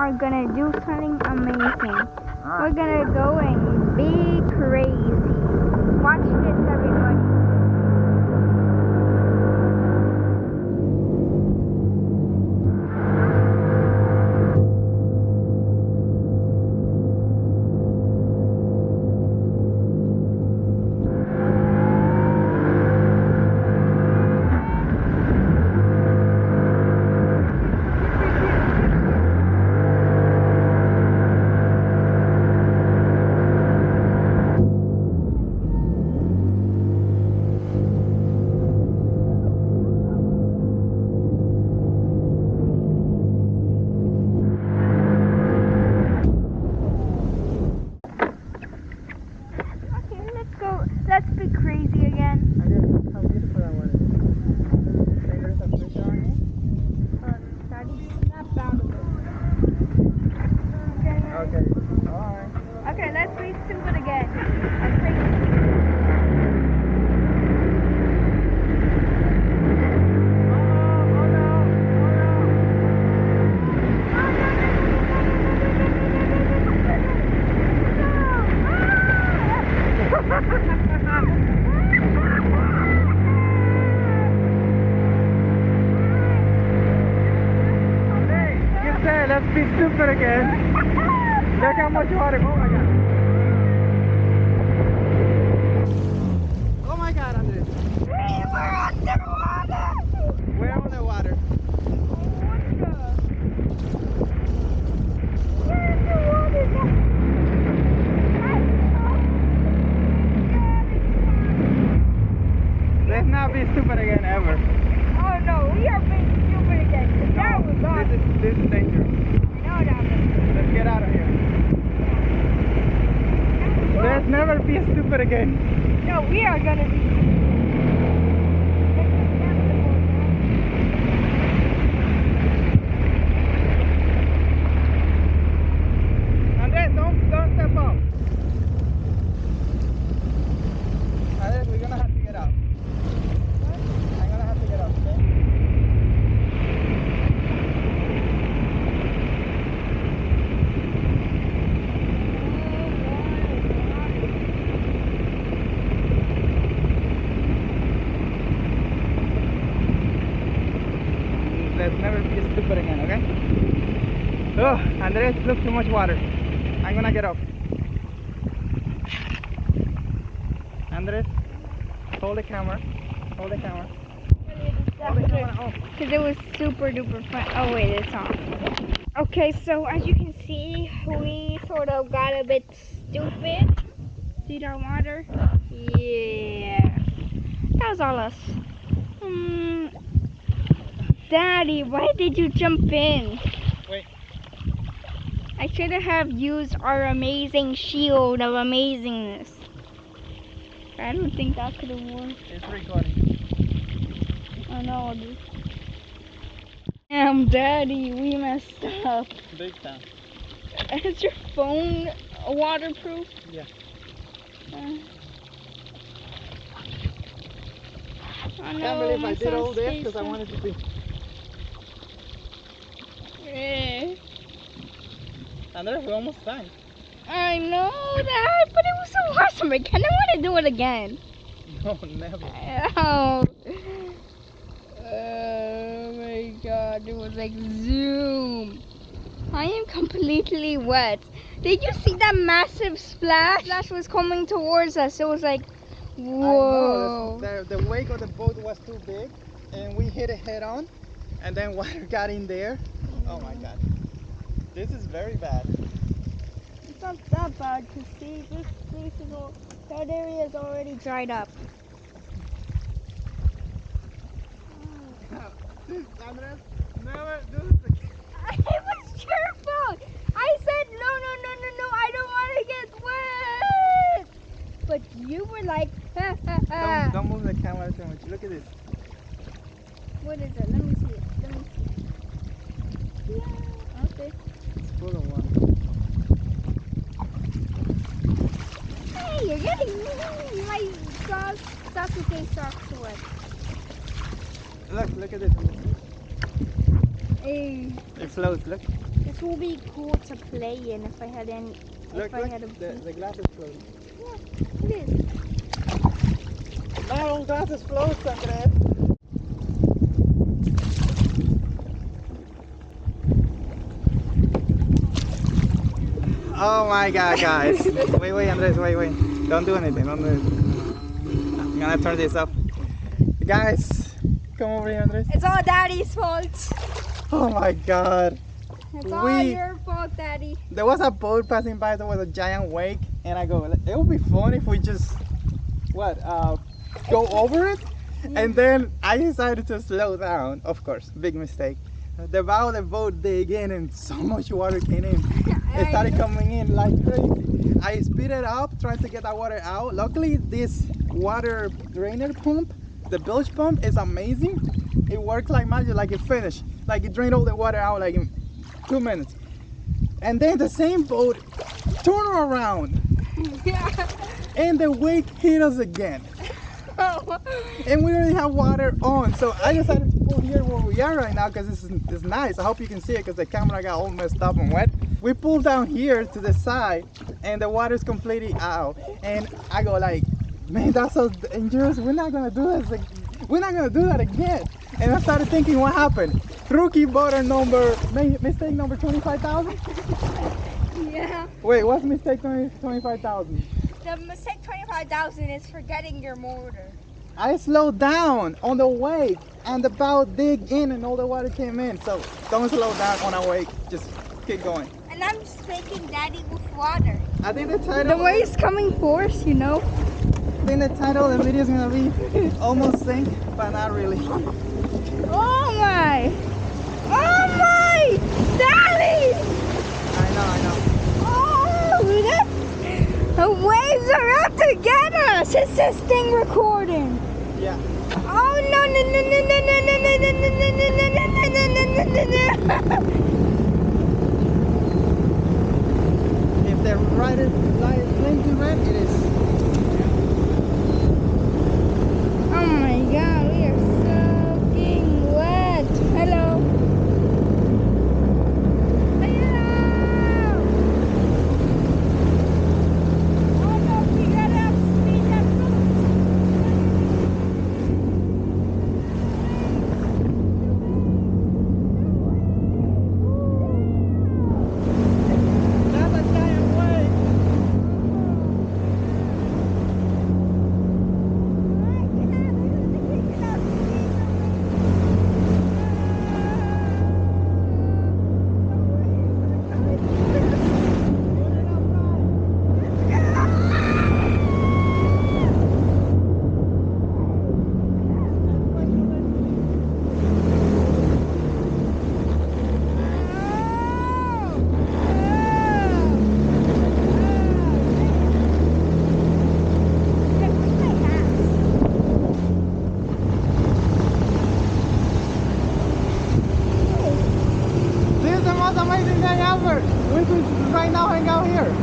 are gonna do something amazing. We're gonna go and be crazy. Watch this, everybody. Let's be crazy again. I guess how beautiful that water is. Think there's a fish on here? Daddy's not bound of it. Okay. Alright. Okay, let's be stupid again. I'm crazy. Let's be stupid again. Look how much water. Oh my god. Oh my god, Andres. We're underwater! We're underwater. Let's not be stupid again ever. Oh no, we are being stupid again. That was awesome. This is dangerous. I know that was. Let's get out of here. Let's never be stupid again. No, we are gonna be stupid. Andres, don't step up. Andres, we're gonna have to get out. I'm gonna have to get out, okay? Let's never be stupid again, okay? Oh, Andres, look, too much water. I'm gonna get up. Andres, hold the camera. Hold the camera. Hold the camera off. Because it was super duper fun. Oh wait, it's on. Okay, so as you can see, we sort of got a bit stupid. See that water? Yeah. That was all us. Daddy, why did you jump in? Wait. I should have used our amazing shield of amazingness. I don't think that could have worked. It's recording. I know, dude. Damn, Daddy, we messed up. Big time. Is your phone waterproof? Yeah. I Can't believe I did all this because I wanted to be. Andres, we're almost done. I know that, but it was so awesome. I kind of want to do it again. No, never. Oh. Oh my god, it was like zoom. I am completely wet. Did you see that massive splash? Splash was coming towards us. It was like, whoa. I know, the wake of the boat was too big and we hit it head on and then water got in there. Oh my god. This is very bad. It's not that bad to see. This place is all, that area is already dried up. Andres, never do this again. It was your fault. I said no, I don't want to get wet. But you were like, ha, ha, ha. Don't move the camera too much. Look at this. What is it? Let me see it. Yeah. Okay. It's full of water. Hey, you're getting my socks, Sasuke socks wet. Look at this. Hey. It floats, look. This will be cool to play in if I had any. Look, If I had a the glass is floating. Yeah, it is. My own glass is floats, Andres. Oh my god, guys. Wait, Andres, wait. Don't do anything, don't do anything. I'm gonna turn this off. Guys, come over here, Andres. It's all Daddy's fault. Oh my god. It's all your fault, Daddy. There was a boat passing by, there was a giant wake, and I go, it would be fun if we just, go over it? Yeah. And then I decided to slow down, of course, big mistake. The bow of the boat dig in and so much water came in. It started coming in like crazy. I speeded up trying to get that water out. Luckily this water drainer pump, the bilge pump, is amazing. It works like magic, like it finished. Like it drained all the water out like in 2 minutes. And then the same boat turned around. Yeah. And the wake hit us again. And we already have water on, so I decided to pull here where we are right now because it's nice. I hope you can see it because the camera got all messed up and wet. We pulled down here to the side and the water's completely out. And I go like, man, that's so dangerous. We're not gonna do this. We're not gonna do that again. And I started thinking, what happened? Rookie boater mistake number 25,000? Yeah. Wait, what's mistake 25,000? The mistake 25,000 is forgetting your motor. I slowed down on the wake and the bow dig in and all the water came in. So don't slow down on a wake, just keep going. And I'm spanking Daddy with water. I think the title. The wave's coming force, you know. I think the title of the video is gonna be almost sink, but not really. Oh my! Oh my! Daddy! I know. Oh, that's, the waves are out to get us. Is this thing recording? Yeah. Oh no no no no no no no no no no no no no no. If the rider light blinking red, it is. Oh my God, we are soaking wet. Hello. This is the most amazing day ever. We could right now hang out here.